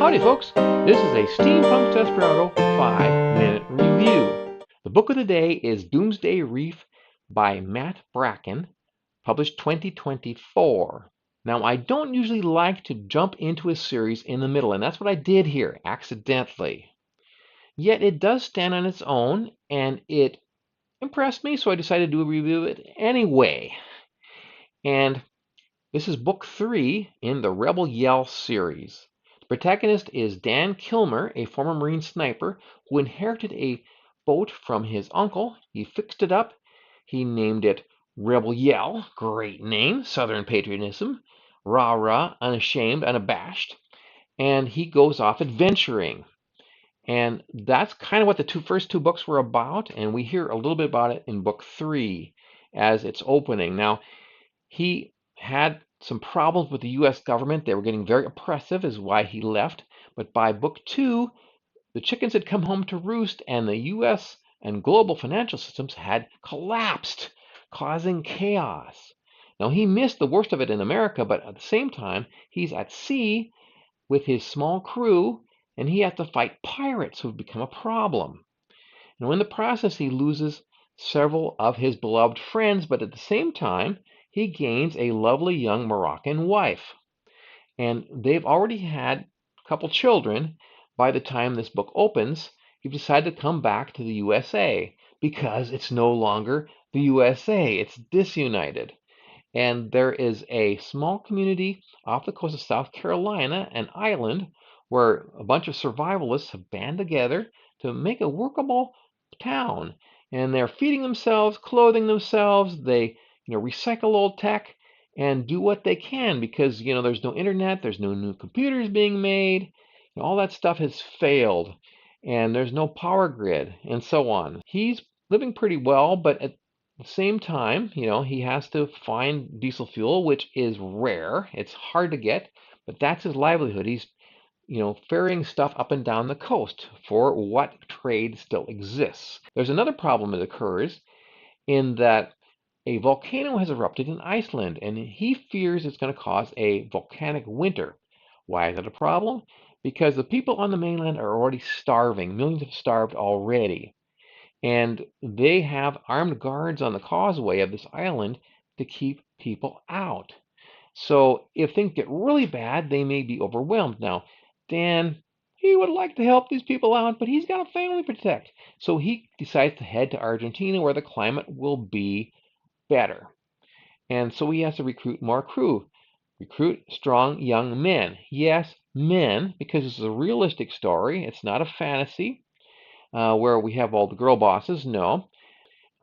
Howdy folks, this is a Steampunk Desperado 5-minute review. The book of the day is Doomsday Reef by Matt Bracken, published 2024. Now I don't usually like to jump into a series in the middle, and that's what I did here, accidentally. Yet it does stand on its own, and it impressed me, so I decided to review it anyway. And this is book 3 in the Rebel Yell series. The protagonist is Dan Kilmer, a former Marine sniper who inherited a boat from his uncle. He fixed it up. He named it Rebel Yell. Great name, Southern patriotism. Rah rah, unashamed, unabashed. And he goes off adventuring. And that's kind of what the first two books were about. And we hear a little bit about it in book 3 as its opening. Now, he had some problems with the U.S. government. They were getting very oppressive, is why he left. But by book 2, the chickens had come home to roost, and the U.S. and global financial systems had collapsed, causing chaos. Now, he missed the worst of it in America, but at the same time, he's at sea with his small crew, and he has to fight pirates who've become a problem. Now, in the process, he loses several of his beloved friends, but at the same time, he gains a lovely young Moroccan wife. And they've already had a couple children. By the time this book opens, he's decided to come back to the USA because it's no longer the USA. It's disunited. And there is a small community off the coast of South Carolina, an island, where a bunch of survivalists have banded together to make a workable town. And they're feeding themselves, clothing themselves. They recycle old tech and do what they can because there's no internet, there's no new computers being made. All that stuff has failed, and there's no power grid, and so on. He's living pretty well, but at the same time, he has to find diesel fuel, which is rare. It's hard to get, but that's his livelihood. He's ferrying stuff up and down the coast for what trade still exists. There's another problem that occurs in that a volcano has erupted in Iceland, and he fears it's going to cause a volcanic winter. Why is that a problem? Because the people on the mainland are already starving. Millions have starved already. And they have armed guards on the causeway of this island to keep people out. So if things get really bad, they may be overwhelmed. Now, Dan, he would like to help these people out, but he's got a family to protect. So he decides to head to Argentina where the climate will be better. And so he has to recruit more crew. Recruit strong young men. Yes, men, because this is a realistic story. It's not a fantasy where we have all the girl bosses. No.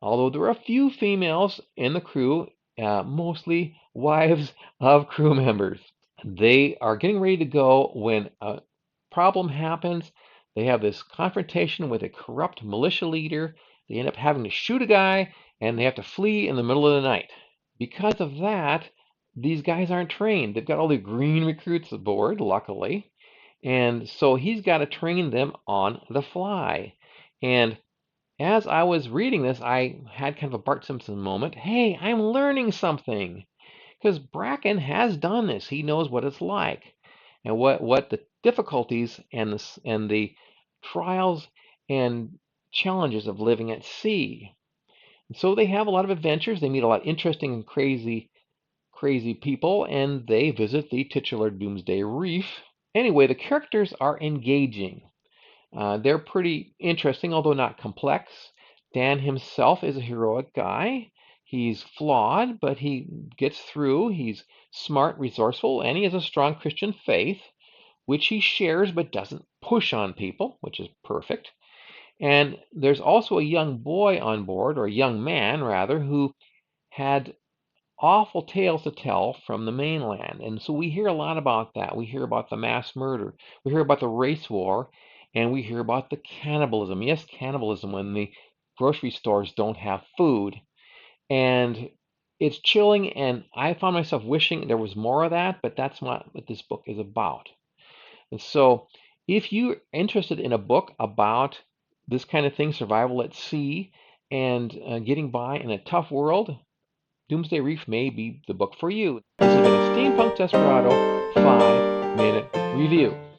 Although there are a few females in the crew, mostly wives of crew members. They are getting ready to go when a problem happens. They have this confrontation with a corrupt militia leader. They end up having to shoot a guy, and they have to flee in the middle of the night. Because of that, these guys aren't trained. They've got all the green recruits aboard, luckily. And so he's got to train them on the fly. And as I was reading this, I had kind of a Bart Simpson moment. Hey, I'm learning something. Because Bracken has done this. He knows what it's like and what the difficulties and the trials and challenges of living at sea. And so they have a lot of adventures. They meet a lot of interesting and crazy people, and they visit the titular Doomsday Reef. Anyway, the characters are engaging. They're pretty interesting, although not complex. Dan himself is a heroic guy. He's flawed, but he gets through. He's smart, resourceful, and he has a strong Christian faith, which he shares but doesn't push on people, which is perfect. And there's also a young boy on board, or a young man, rather, who had awful tales to tell from the mainland. And so we hear a lot about that. We hear about the mass murder. We hear about the race war. And we hear about the cannibalism. Yes, cannibalism when the grocery stores don't have food. And it's chilling, and I found myself wishing there was more of that, but that's not what this book is about. And so if you're interested in a book about this kind of thing, survival at sea, and getting by in a tough world, Doomsday Reef may be the book for you. This has been a Steampunk Desperado 5-minute review.